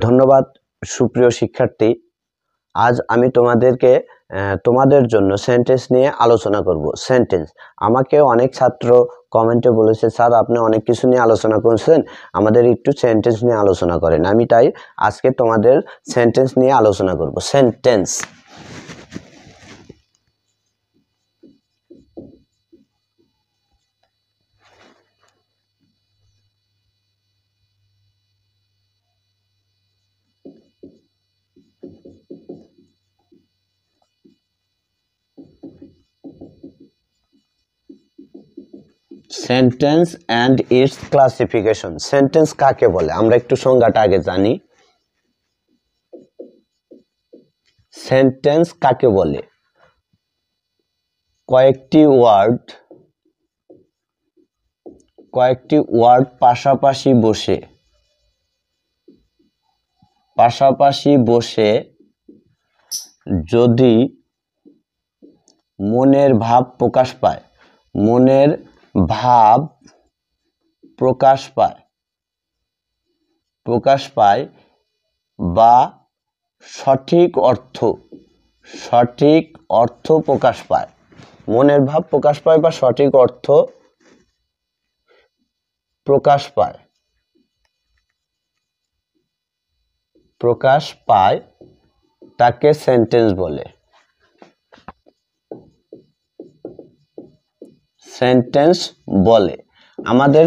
ধন্যবাদ সুপ্রিয় শিক্ষার্থী। আজ আমি তোমাদের জন্য সেন্টেন্স নিয়ে আলোচনা করব। সেন্টেন্স আমাকে অনেক ছাত্র কমেন্টে বলেছে, স্যার আপনি অনেক কিছু নিয়ে আলোচনা করছেন, আমাদের একটু সেন্টেন্স নিয়ে আলোচনা করেন। আমি তাই আজকে তোমাদের সেন্টেন্স নিয়ে আলোচনা করব। Sentence sentence and it's classification. Sentence কাকে বলে আমরা একটু সংজ্ঞাটা আগে জানি। সেন্টেন্স কাকে বলে? কয়েকটি ওয়ার্ড পাশাপাশি বসে যদি মনের ভাব প্রকাশ পায় বা সঠিক অর্থ প্রকাশ পায়, মনের ভাব প্রকাশ পায় বা সঠিক অর্থ প্রকাশ পায় তাকে সেন্টেন্স বলে। আমাদের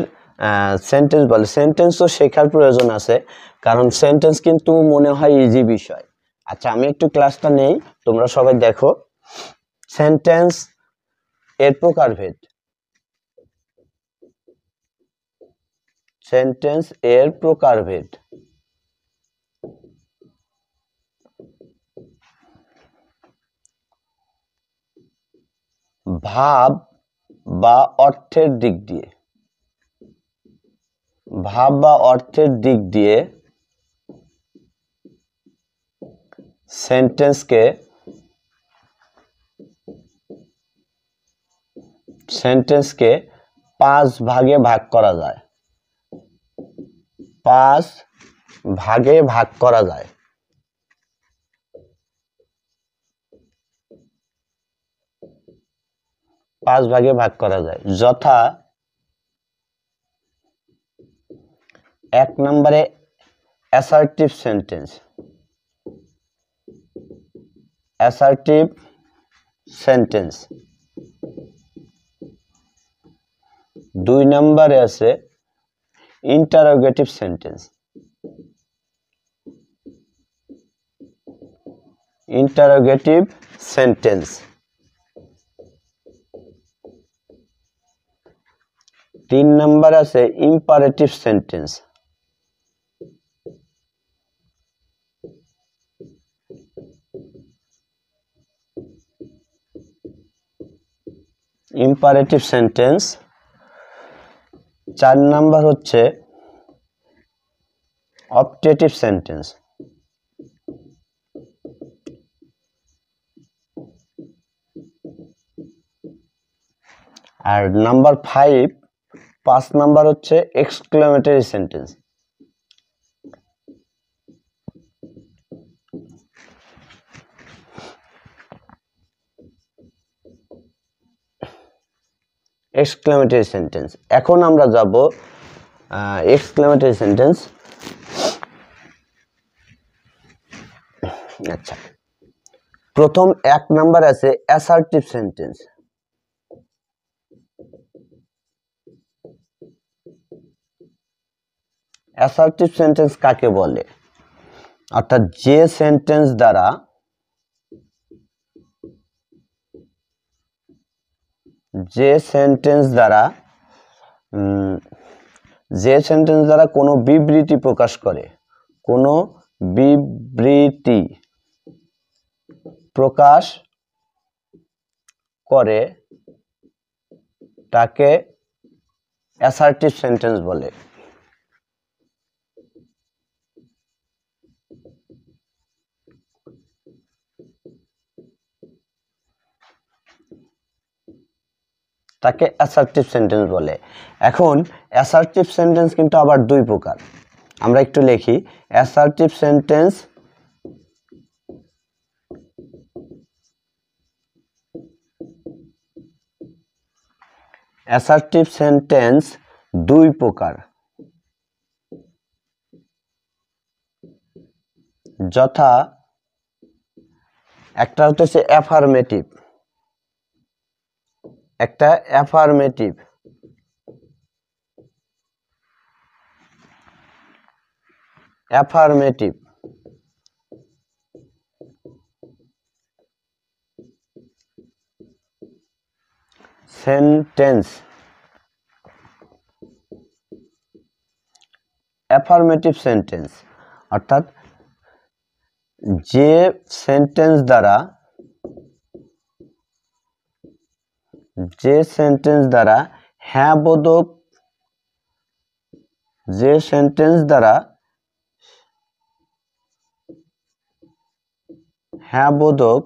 সেন্টেন্স তো শেখার প্রয়োজন আছে, কারণ সেন্টেন্স কিন্তু মনে হয় ইজি বিষয়। আচ্ছা, আমি একটু ক্লাসটা নেই, তোমরা সবাই দেখো। সেন্টেন্স এর প্রকারভেদ। ভাব বা অর্থের দিক দিয়ে সেন্টেন্সকে 5 ভাগে ভাগ করা যায়। 5 ভাগে ভাগ করা যায়। যথা 1 নম্বরে অ্যাসার্টিভ সেন্টেন্স, 2 নম্বরে আছে ইন্টারোগেটিভ সেন্টেন্স। 3 নম্বর আছে ইম্পারেটিভ সেন্টেন্স। 4 নম্বর হচ্ছে অপটেটিভ সেন্টেন্স। আর নাম্বার 5 নাম্বার হচ্ছে এক্সক্লেমেটরি সেন্টেন্স। এখন আমরা যাব এক্সক্লেমেটরি সেন্টেন্স। আচ্ছা, প্রথম 1 নাম্বার আছে অ্যাসার্টিভ সেন্টেন্স। অ্যাসার্টিভ সেন্টেন্স কাকে বলে? অর্থাৎ যে সেন্টেন্স দ্বারা কোনো বিবৃতি প্রকাশ করে তাকে অ্যাসার্টিভ সেন্টেন্স বলে। এখন অ্যাসার্টিভ সেন্টেন্স কিন্তু আবার 2 প্রকার। আমরা একটু লিখি অ্যাসার্টিভ সেন্টেন্স দুই প্রকার, যথা একটা হচ্ছে অ্যাফার্মেটিভ, একটা affirmative affirmative sentence. Affirmative sentence অর্থাৎ যে সেন্টেন্স দ্বারা হ্যাঁ বোধক, যে সেন্টেন্স দ্বারা হ্যাঁ বোধক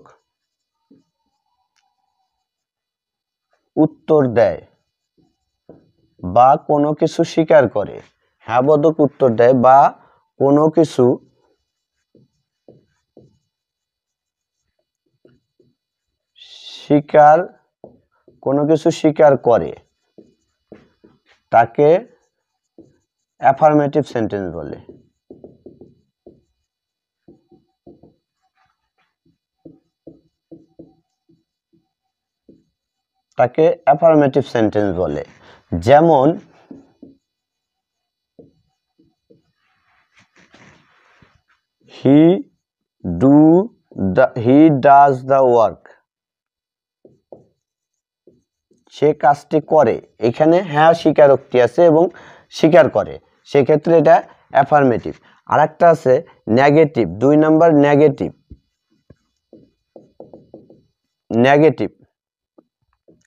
উত্তর দেয় বা কোনো কিছু স্বীকার করে, হ্যাঁ বোধক উত্তর দেয় বা কোনো কিছু স্বীকার করে, তাকে অ্যাফার্মেটিভ সেন্টেন্স বলে। তাকে অ্যাফার্মেটিভ সেন্টেন্স বলে। যেমন হি ডাজ দ্য ওয়ার্ক, সে কাজটি করে, এখানে হ্যাঁ স্বীকারোক্তি আছে এবং স্বীকার করে, সেক্ষেত্রে এটা অ্যাফার্মেটিভ। আর একটা আছে নেগেটিভ, 2 নাম্বার নেগেটিভ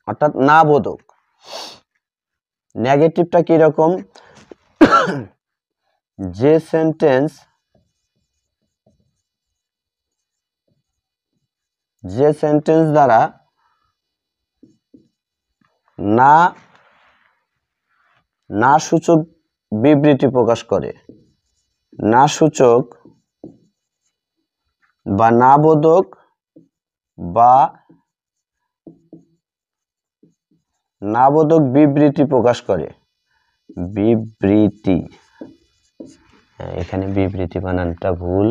অর্থাৎ না বোধক। নেগেটিভটা কিরকম? যে সেন্টেন্স দ্বারা না সূচক বিবৃতি প্রকাশ করে, না সূচক বা না বোধক বা না বোধক বিবৃতি প্রকাশ করে, বিবৃতি, এখানে বিবৃতি বানানটা ভুল,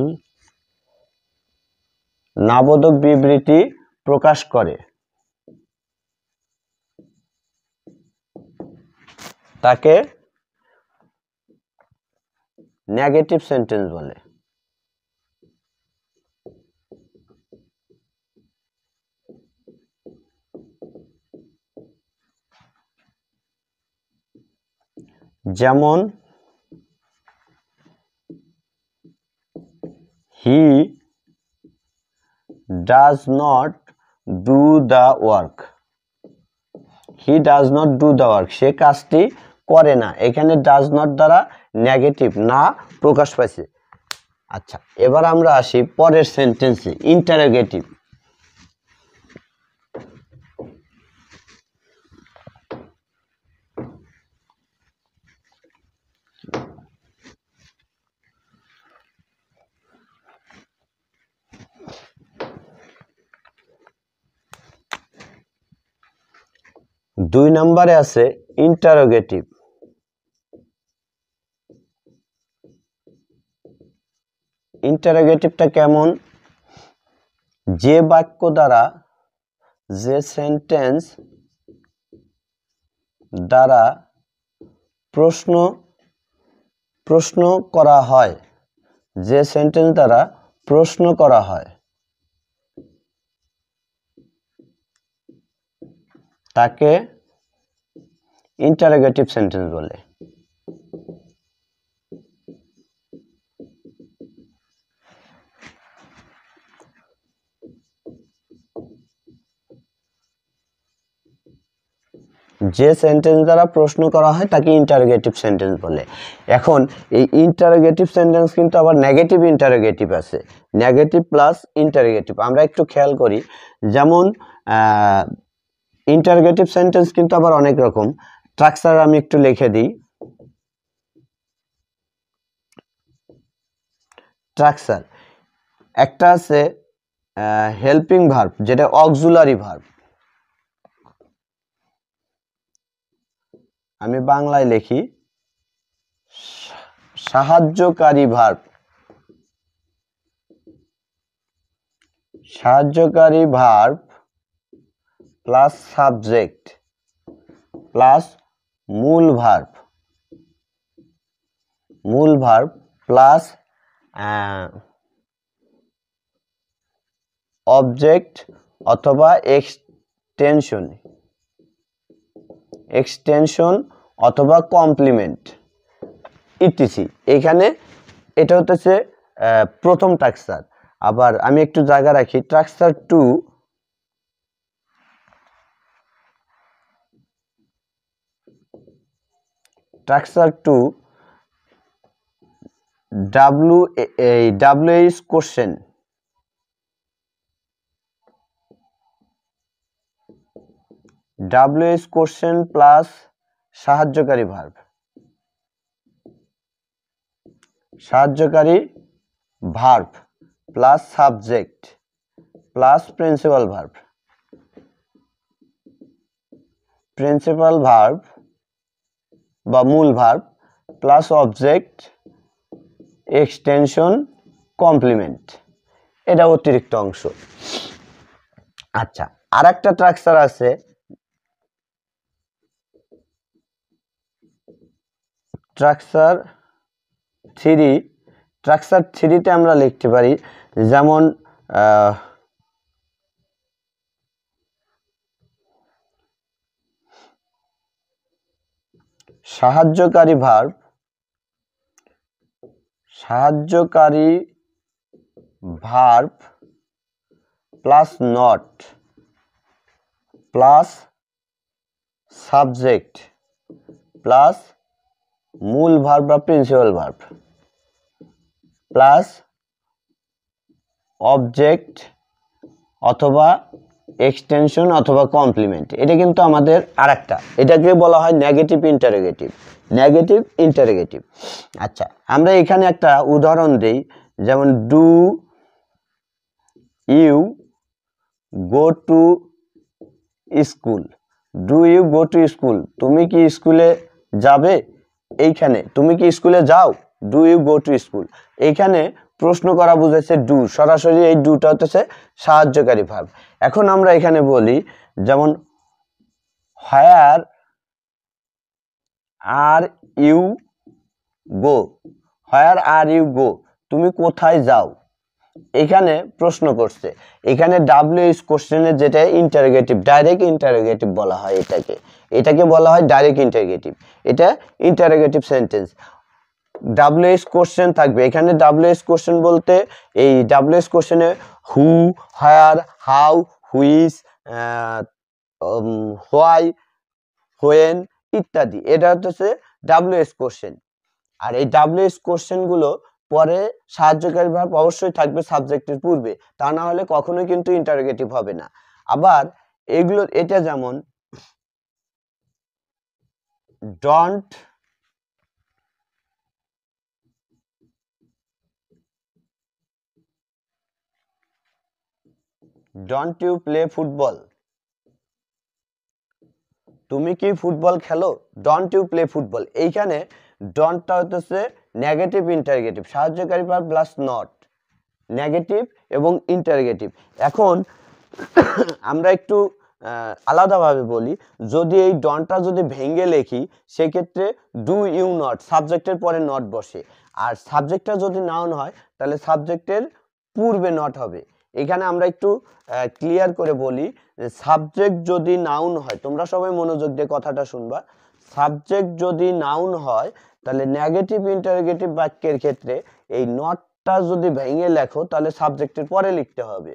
না বোধক বিবৃতি প্রকাশ করে, তাকে নেগেটিভ সেন্টেন্স বলে। যেমন he does not do the work, সে কাজটি করে না, এখানে ডাজ নট দ্বারা নেগেটিভ না প্রকাশ পাইছে। আচ্ছা, এবার আমরা আসি পরের সেন্টেন্সে, ইন্টারোগেটিভ। দুই নম্বরে আছে ইন্টারোগেটিভ। ইন্টারোগেটিভটা কেমন? যে বাক্য দ্বারা, যে সেন্টেন্স দ্বারা প্রশ্ন করা হয়, যে সেন্টেন্স দ্বারা প্রশ্ন করা হয়, তাকে ইন্টারোগেটিভ সেন্টেন্স বলে। যে সেন্টেন্স দ্বারা প্রশ্ন করা হয় তাকে ইন্টারোগেটিভ সেন্টেন্স বলে। এখন এই ইন্টারোগেটিভ সেন্টেন্স কিন্তু আবার নেগেটিভ ইন্টারোগেটিভ আছে, নেগেটিভ প্লাস ইন্টারোগেটিভ। আমরা একটু খেয়াল করি, যেমন ইন্টারোগেটিভ সেন্টেন্স কিন্তু আবার অনেক রকম। স্ট্রাকচার আমি একটু লিখে দিই। স্ট্রাকচার, একটা আছে হেল্পিং ভার্ব যেটা অক্সিলারি ভার্ব, আমি বাংলায় লিখি সাহায্যকারী ভার্ব, সাহায্যকারী ভার্ব প্লাস সাবজেক্ট প্লাস মূল ভার্ব, মূল ভার্ব প্লাস অবজেক্ট অথবা এক্সটেনশন, এক্সটেনশন অথবা কমপ্লিমেন্ট ইটিসি। এখানে এটা হচ্ছে প্রথম স্ট্রাকচার। আবার আমি একটু জায়গা রাখি, structure 2 structure 2 WH question, WH question plus সাহায্যকারী ভার্ব, সাহায্যকারী verb plus subject plus principal verb, principal verb বা মূল verb plus object extension complement, এটা অতিরিক্ত অংশ। আচ্ছা, আর একটা স্ট্রাকচার আছে স্ট্রাকচার 3, স্ট্রাকচার 3 তে আমরা লিখতে পারি যেমন সাহায্যকারী ভার্ব, সাহায্যকারী verb plus not plus subject plus মূল ভার্ব বা প্রিন্সিপাল ভার্ব প্লাস অবজেক্ট অথবা এক্সটেনশন অথবা কমপ্লিমেন্ট। এটা কিন্তু আমাদের আরেকটা, এটাকে বলা হয় নেগেটিভ ইন্টারোগেটিভ, নেগেটিভ ইন্টারোগেটিভ। আচ্ছা, আমরা এখানে একটা উদাহরণ দেই, যেমন do you go to school, do you go to school, তুমি কি স্কুলে যাবে? এইখানে তুমি কি স্কুলে যাও, do you go to school. এইখানে প্রশ্ন করা বুঝাইছে ডু, সরাসরি এই ডুটা হচ্ছে সাহায্যকারী ভার্ব। এখন আমরা এখানে বলি যেমন হোয়ার are you go, where are you go, তুমি কোথায় যাও। এখানে প্রশ্ন করছে, এখানে WH কোশ্চেনের যেটা ইন্টারোগেটিভ, ডাইরেক্ট ইন্টারোগেটিভ বলা হয় এটাকে, এটাকে বলা হয় ডাইরেক্ট ইন্টারোগেটিভ, এটা ইন্টারোগেটিভ সেন্টেন্স। WH কোশ্চেন থাকবে এখানে, WH কোশ্চেন বলতে এই WH কোশ্চেনে হু, হোয়ার, হাউ, হুইচ, হোয়াই, হোয়েন ইত্যাদি, এটা হচ্ছে WH কোশ্চেন। আর এই WH কোশ্চেনগুলো পরে সাহায্যকারী ভার্ব অবশ্যই থাকবে সাবজেক্টের পূর্বে, তা না হলে কখনোই কিন্তু ইন্টারোগেটিভ হবে না। আবার এগুলো, এটা যেমন don't don't you play football, তুমি কি ফুটবল খেলো, ডোন্ট ইউ প্লে ফুটবল। এইখানে ডোন্টটা হচ্ছে নেগেটিভ ইন্টারোগেটিভ, সাহায্যকারী ভার্ব প্লাস নট, নেগেটিভ এবং ইন্টারোগেটিভ। এখন আমরা একটু আলাদাভাবে বলি, যদি এই ডনটা যদি ভেঙে লিখি সেক্ষেত্রে ডু ইউ নট, সাবজেক্টের পরে নট বসে, আর সাবজেক্টটা যদি নাউন হয় তাহলে সাবজেক্টের পূর্বে নট হবে। এখানে আমরা একটু ক্লিয়ার করে বলি যে সাবজেক্ট যদি নাউন হয়, তোমরা সবাই মনোযোগ দিয়ে কথাটা শুনবা, সাবজেক্ট যদি নাউন হয় তাহলে নেগেটিভ ইন্টারোগেটিভ বাক্যের ক্ষেত্রে এই নটটা যদি ভেঙে লেখো তাহলে সাবজেক্টের পরে লিখতে হবে।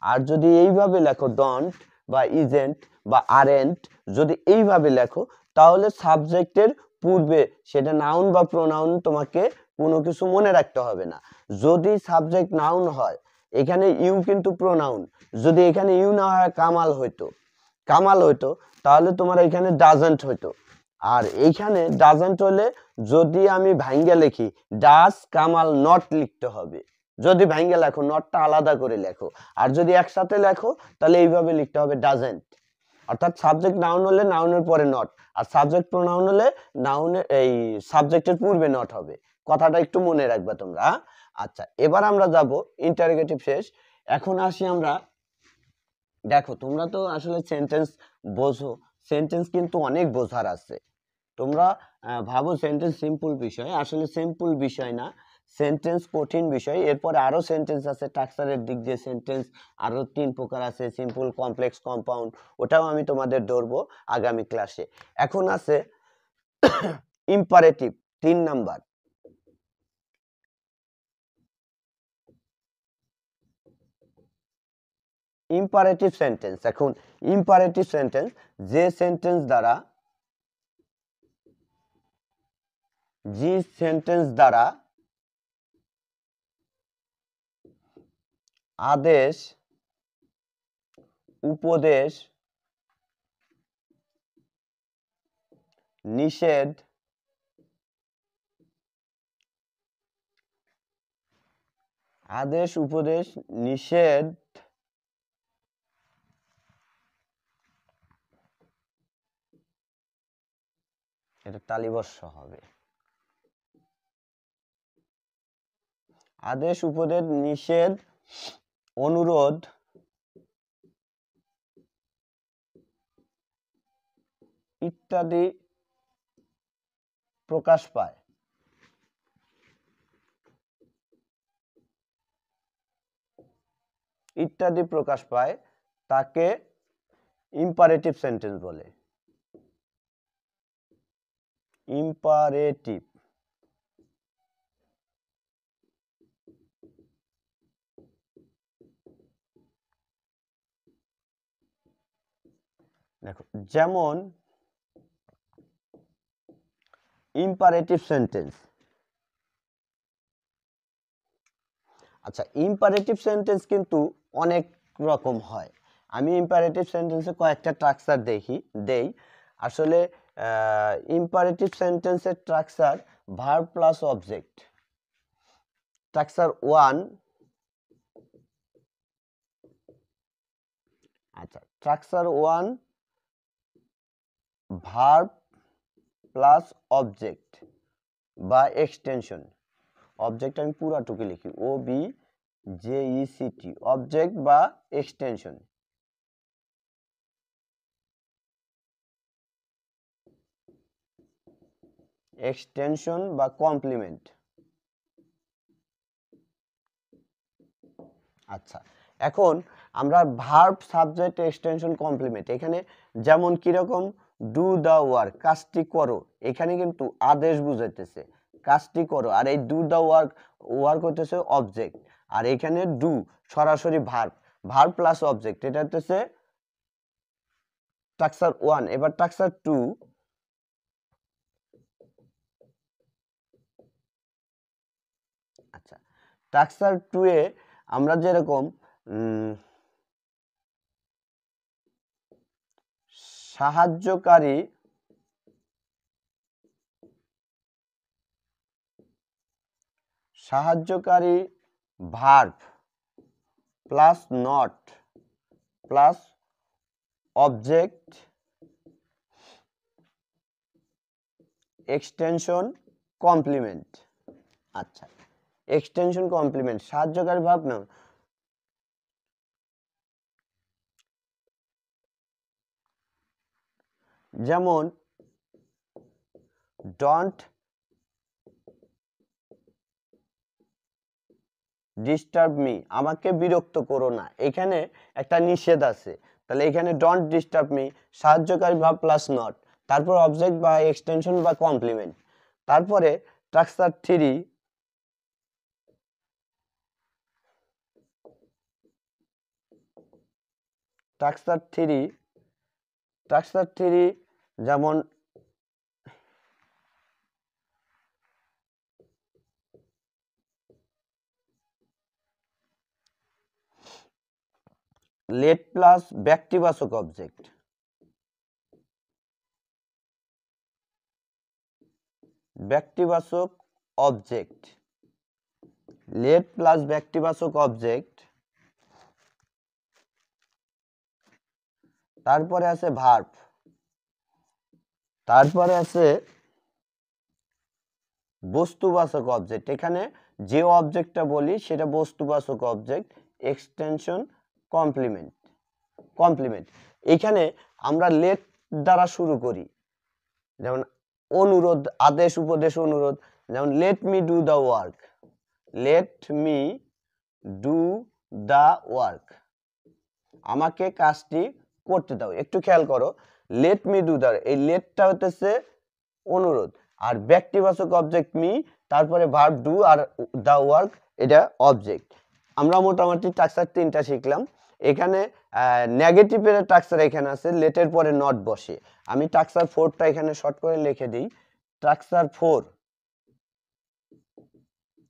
আর যদি এইভাবে লেখো ডন্ট বা ইজেন্ট বা আরেন্ট, যদি এইভাবে লেখো তাহলে সাবজেক্টের পূর্বে সেটা নাউন বা প্রোনাউন তোমাকে কোনো কিছু মনে রাখতে হবে না। যদি সাবজেক্ট নাউন হয়, এখানে ইউ কিন্তু প্রোনাউন, যদি এখানে ইউ না হয় কামাল হইতো, কামাল হইতো, তাহলে তোমার এখানে ডাজেন্ট হইতো। আর এইখানে ডাজেন্ট হলে যদি আমি ভাঙ্গা লিখি ডাজ কামাল নট লিখতে হবে, যদি ভাঙ্গে লেখো নটটা আলাদা করে লেখো, আর যদি একসাথে লেখো তাহলে এইভাবে লিখতে হবে ডাজেন্ট। অর্থাৎ সাবজেক্ট নাউন হলে নাউনের পরে নট, আর সাবজেক্ট প্রোনাউন হলে নাউনের এই সাবজেক্টের পূর্বে নট হবে। কথাটা একটু মনে রাখবে তোমরা। আচ্ছা, এবার আমরা যাব ইন্টারোগেটিভ শেষ। এখন আসি আমরা, দেখো তোমরা তো আসলে সেন্টেন্স বোঝো, সেন্টেন্স কিন্তু অনেক বোঝার আছে। তোমরা ভাবো সেন্টেন্স সিম্পল বিষয়, আসলে সিম্পল বিষয় না, সেন্টেন্স কঠিন বিষয়। এরপরে আরো সেন্টেন্স আছে, স্ট্রাকচারের দিক দিয়ে সেন্টেন্স আরো 3 প্রকার আছে, সিম্পল, কমপ্লেক্স, কম্পাউন্ড, ওটাও আমি তোমাদের ধরবো আগামী ক্লাসে। এখন আছে ইম্পারেটিভ, 3 নাম্বার। Imperative sentence. এখন ইম্পারেটিভ সেন্টেন্স যে সেন্টেন্স দ্বারা আদেশ, উপদেশ, নিষেধ, আদেশ, উপদেশ, নিষেধ, এটা তালিবর্ষ হবে, আদেশ, উপদেশ, নিষেধ, অনুরোধ, ইত্যাদি প্রকাশ পায়, ইত্যাদি প্রকাশ পায়, তাকে ইম্পারেটিভ সেন্টেন্স বলে। ইম্পারেটিভ। দেখো যেমন ইম্পারেটিভ সেন্টেন্স, আচ্ছা ইম্পারেটিভ সেন্টেন্স কিন্তু অনেক রকম হয়। আমি ইম্পারেটিভ সেন্টেন্সে কয়েকটা স্ট্রাকচার দেই। আসলে ইম্পারেটিভ সেন্টেন্সের structure verb plus object. Structure 1, আচ্ছা স্ট্রাকচার 1 ভার্ব প্লাস অবজেক্ট বা এক্সটেনশন। অবজেক্ট আমি পুরাটুকু লিখি, OBJECT, অবজেক্ট বা এক্সটেনশন। এক্সটেনশন বা কমপ্লিমেন্ট। আচ্ছা, এখন আমরা ভার্ব, সাবজেক্ট, এক্সটেনশন, কমপ্লিমেন্ট, এখানে যেমন কিরকম ডু দ্য ওয়ার্ক, কাজটি করো, এখানে কিন্তু আদেশ বুঝাইতেছে কাজটি করো, আর এই ডু দ্য ওয়ার্ক, ওয়ার্ক হইতেছে অবজেক্ট, আর এখানে ডু সরাসরি ভার্ব, ভার্ব প্লাস অবজেক্ট, এটা হইতেছে স্ট্রাকচার 1। এবার স্ট্রাকচার 2, আচ্ছা স্ট্রাকচার 2 এ আমরা যেরকম সাহায্যকারী, সাহায্যকারী verb plus not plus object, extension, complement. আচ্ছা এক্সটেনশন, কমপ্লিমেন্ট, সাহায্যকারী ভার্ব না, যেমন ডোন্ট ডিস্টার্ব মি, আমাকে বিরক্ত করো না, এখানে একটা নিষেধ আছে, তাহলে এখানে ডোন্ট ডিস্টার্ব মি, সাহায্যকারী ভার্ব প্লাস নট, তারপর অবজেক্ট বা এক্সটেনশন বা কমপ্লিমেন্ট। তারপরে স্ট্রাকচার 3, স্ট্রাকচার 3, স্ট্রাকচার 3 যেমন লেট প্লাস ব্যক্তিবাচক অবজেক্ট, ব্যক্তিবাচক অবজেক্ট, লেট প্লাস ব্যক্তিবাচক অবজেক্ট, তারপরে আছে ভার্ব, তারপরে আছে বস্তুবাচক অবজেক্ট। এখানে যে অবজেক্টটা বলি সেটা বস্তুবাচক অবজেক্ট, এক্সটেনশন, কমপ্লিমেন্ট। কমপ্লিমেন্ট এখানে আমরা লেট দ্বারা শুরু করি, যেমন অনুরোধ, আদেশ, উপদেশ, অনুরোধ। যেমন let me do the work, let me do the work, আমাকে কাজটি করতে দাও। একটু খেয়াল করো, লেট মি ডু দ্য, এই লেটটা হতেছে অনুরোধ, আর ব্যক্তিবাচক অবজেক্ট মি, তারপরে verb do, are the work এটা অবজেক্ট। আমরা মোটামুটি স্ট্রাকচার 3টা শিখলাম। এখানে নেগেটিভের স্ট্রাকচার এখানে আছে, লেটের পরে নট বসে। আমি স্ট্রাকচার 4টা এখানে শর্ট করে লিখে দিই। স্ট্রাকচার 4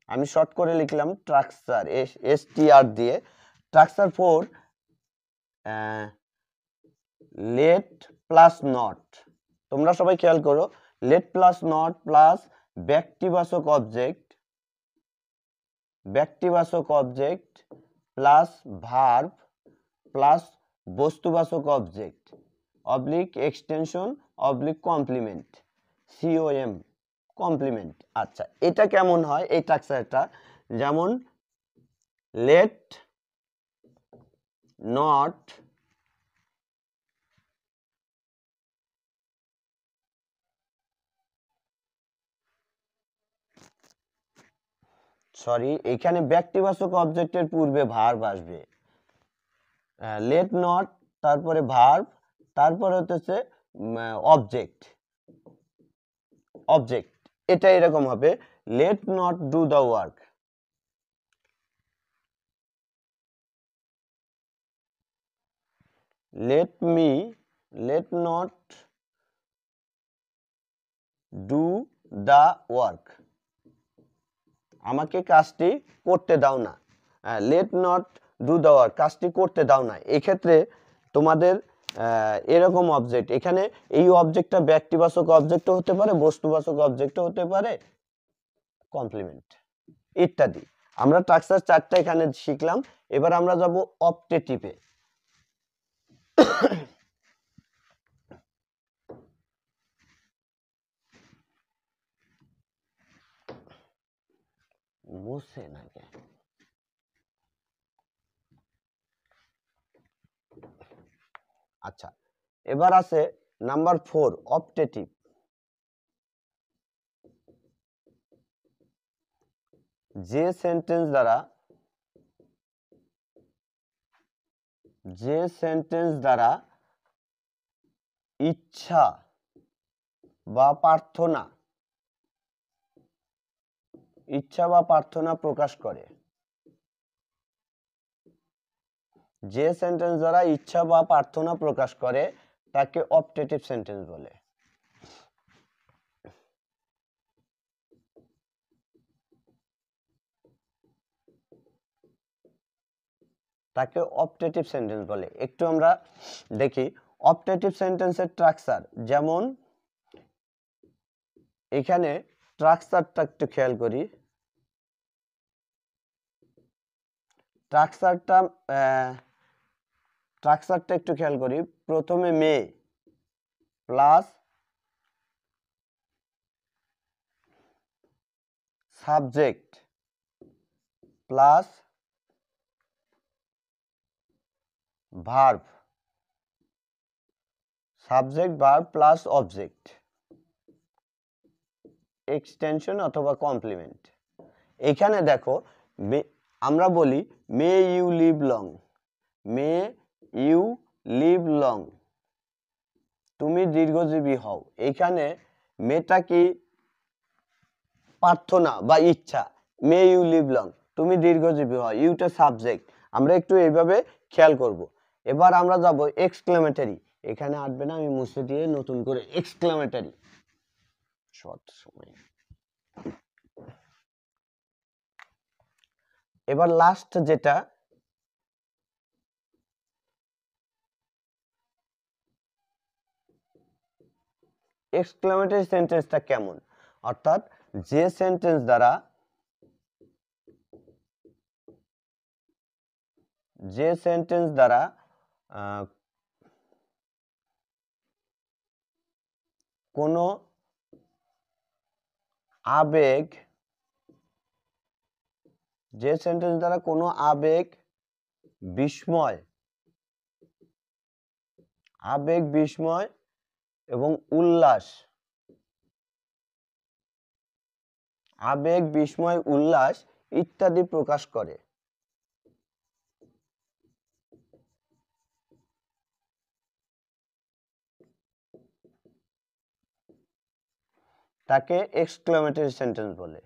আমি শর্ট করে লিখলাম স্ট্রাকচার, STR দিয়ে। Structure 4 let plus not. তোমরা সবাই খেয়াল করো, লেট প্লাস নট প্লাস ব্যক্তিবাচক অবজেক্ট, ব্যক্তিবাচক অবজেক্ট প্লাস ভার্ব প্লাস বস্তুবাচক object oblique extension oblique complement, COM, complement. আচ্ছা, এটা কেমন হয় এই স্ট্রাকচারটা? যেমন লেট নট সরি, এখানে ব্যক্তিবাচক অবজেক্টের পূর্বে ভার্ব আসবে। লেট নট, তারপরে ভার্ব, তারপরে হচ্ছে অবজেক্ট, অবজেক্ট। এটা এরকম হবে, let not do the work, let not do the work, আমাকে কাজটি করতে দাও না। Let not do the work, কাজটি করতে দাও না। এক্ষেত্রে তোমাদের এরকম অবজেক্ট, এখানে এই অবজেক্টটা ব্যক্তিবাচক অবজেক্টও হতে পারে, বস্তুবাচক অবজেক্টও হতে পারে, কমপ্লিমেন্ট ইত্যাদি। আমরা স্ট্রাকচার 4টা এখানে শিখলাম। এবার আমরা যাব অপটেটিভে। মুছে না কেন? আচ্ছা, এবার আছে নাম্বার 4 অপটেটিভ। যে সেন্টেন্স দ্বারা ইচ্ছা বা প্রার্থনা প্রকাশ করে, যে সেন্টেন্স দ্বারা ইচ্ছা বা প্রার্থনা প্রকাশ করে তাকে অপটেটিভ সেন্টেন্স বলে। তাকে অপটেটিভ সেন্টেন্স বলে। একটু আমরা দেখি অপটেটিভ সেন্টেন্সের স্ট্রাকচার। যেমন এখানে স্ট্রাকচারটা একটু খেয়াল করি, স্ট্রাকচারটা একটু খেয়াল করি। প্রথমে may plus subject plus verb, subject verb plus object, extension অথবা কমপ্লিমেন্ট। এখানে দেখো আমরা বলি may you live long, may you live long, তুমি দীর্ঘজীবী হও। এখানে মেটা কি প্রার্থনা বা ইচ্ছা, মে ইউ লিভ লং, তুমি দীর্ঘজীবী হও, ইউটা সাবজেক্ট। আমরা একটু এইভাবে খেয়াল করব। এবার আমরা যাব এক্সক্লেমেটরি। এখানে আসবে না, আমি মুছে দিয়ে নতুন করে এক্সক্লেমেটরি শর্ট সময়। এবার লাস্ট যেটা এক্সক্লেমেটরি সেন্টেন্সটা কেমন, অর্থাৎ যে সেন্টেন্স দ্বারা যে সেন্টেন্স দ্বারা কোনো আবেগ বিস্ময় এবং উল্লাস ইত্যাদি প্রকাশ করে তাকে এক্সক্লেমেটরি সেন্টেন্স বলে।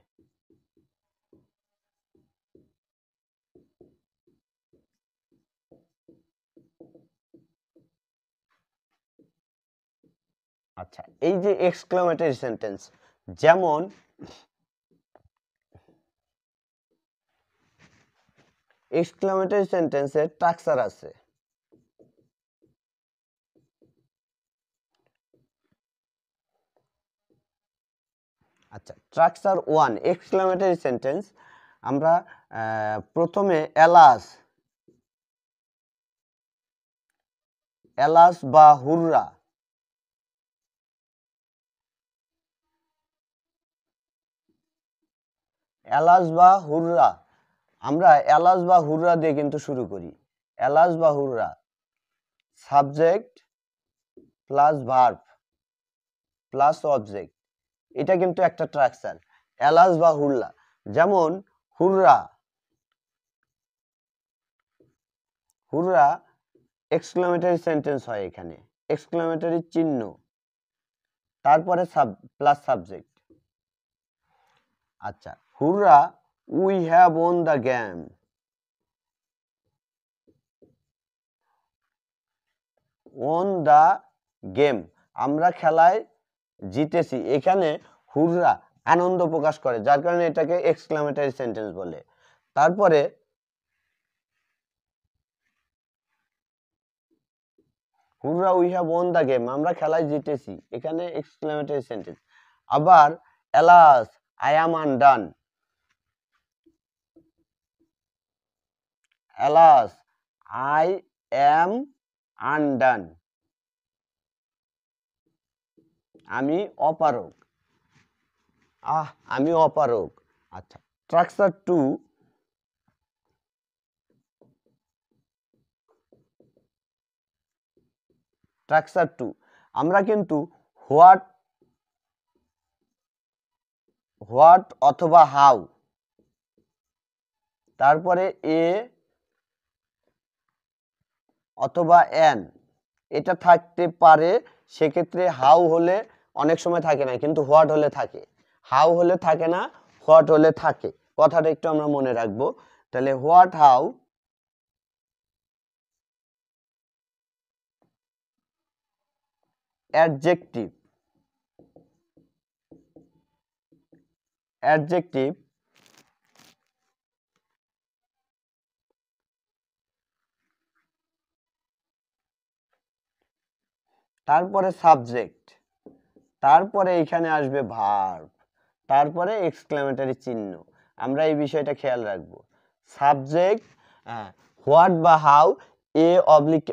আচ্ছা, এই যে এক্সক্লেমেটরি সেন্টেন্স, যেমন এক্সক্লেমেটরি সেন্টেন্সের স্ট্রাকচার আছে। আচ্ছা, স্ট্রাকচার 1 এক্সক্লেমেটরি সেন্টেন্স, আমরা প্রথমে এলাস বা হুররা, আমরা এলাস বা হুররা দিয়ে কিন্তু শুরু করি। এলাস বা হুররা, subject plus verb plus object, এটা কিন্তু একটা স্ট্রাকচার। এলাস বা হুররা, যেমন হুররা এক্সক্লেমেটরি সেন্টেন্স হয়, এখানে এক্সক্লেমেটরি চিহ্ন, তারপরে প্লাস সাবজেক্ট। আচ্ছা, হুররা we have won the game, আমরা খেলায় জিতেছি। এখানে হুররা আনন্দ প্রকাশ করে, যার কারণে এটাকে এক্সক্লেমেটরি সেন্টেন্স বলে। তারপরে হুররা we have won the game, আমরা খেলায় জিতেছি, এখানে এক্সক্লেমেটরি সেন্টেন্স। আবার alas I am undone, alas I am undone, আমি অপারগ, আমি অপারগ। আচ্ছা, স্ট্রাকচার 2 আমরা কিন্তু হোয়াট অথবা হাউ, তারপরে এ অথবা এন, এটা থাকতে পারে। সেক্ষেত্রে হাউ হলে অনেক সময় থাকে না, কিন্তু হোয়াট হলে থাকে। হাউ হলে থাকে না, হোয়াট হলে থাকে, কথাটা একটু আমরা মনে রাখবো। তাহলে হোয়াট, হাউ, অ্যাডজেক্টিভ, তারপরে সাবজেক্ট, তারপরে এখানে আসবে ভার্ব, তারপরে এক্সক্লেমেটরি চিহ্ন। আমরা এই বিষয়টা খেয়াল রাখবো। সাবজেক্ট হোয়াট বা how, a oblique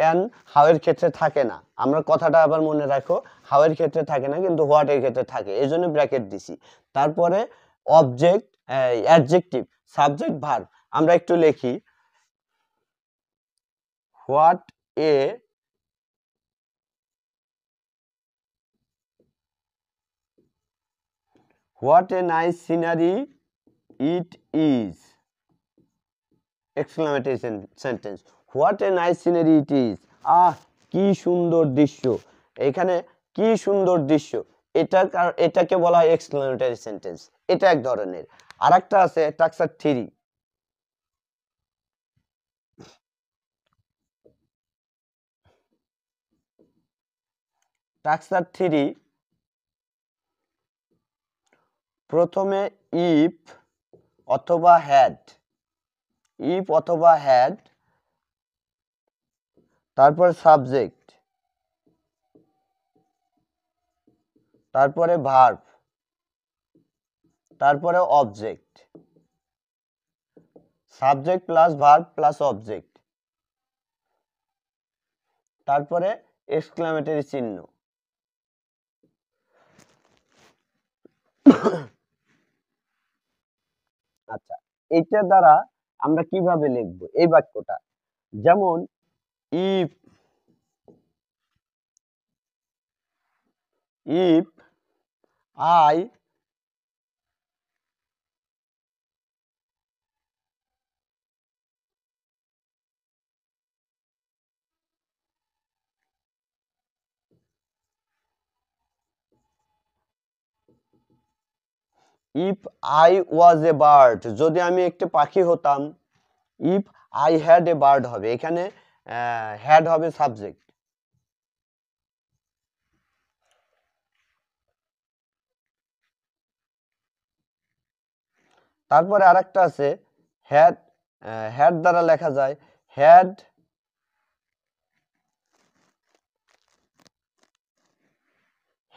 N how এর ক্ষেত্রে থাকে না। আমরা কথাটা আবার মনে রাখো, হাউ এর ক্ষেত্রে থাকে না, কিন্তু হোয়াট এর ক্ষেত্রে থাকে, এই জন্য ব্র্যাকেট দিছি। তারপরে অবজেক্ট, অ্যাডজেক্টিভ, সাবজেক্ট, ভার্ব। আমরা একটু লিখি, what a nice scenery it is, exclamatory sentence. What a nice scenery it is, কি সুন্দর দৃশ্য, এখানে কি সুন্দর দৃশ্য, এটাকে বলা হয় এক্সক্লেমেটরি সেন্টেন্স। এটা এক ধরনের। আরেকটা আছে স্ট্রাকচার 3, প্রথমে ইফ অথবা হ্যাড, তারপর সাবজেক্ট, তারপরে ভার্ব, তারপরে object. Subject plus verb plus object, তারপরে এক্সক্লামেটরি চিহ্ন। আচ্ছা, এইটার দ্বারা আমরা কিভাবে লিখব এই বাক্যটা? যেমন if I if I was a bird, যদি আমি একটি পাখি হতাম। If I had a bird হবে, এখানে হ্যাড হবে সাবজেক্ট। তারপরে আরেকটা আছে হ্যাড, হ্যাড দ্বারা লেখা যায়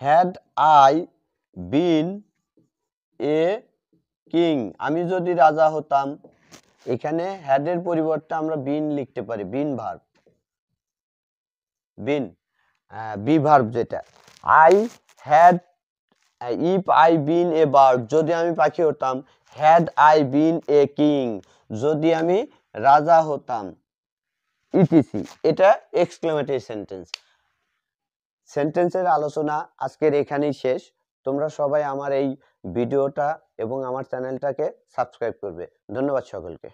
had I been a king, আমি যদি রাজা হতাম। এখানে হ্যাডের পরিবর্তে আমরা বিন লিখতে পারি, বিন ভার্ব, বিন বি ভার্ব যেটা। I had, if I been a bird, যদি আমি পাখি হতাম। Had I been a king, যদি আমি রাজা হতাম, ইটিসি। এটা এক্সক্লেমেটরি সেন্টেন্স। সেন্টেন্সের আলোচনা আজকের এখানেই শেষ। তোমরা সবাই আমার এই ভিডিওটা এবং আমার চ্যানেলটাকে সাবস্ক্রাইব করবে। ধন্যবাদ সকলকে।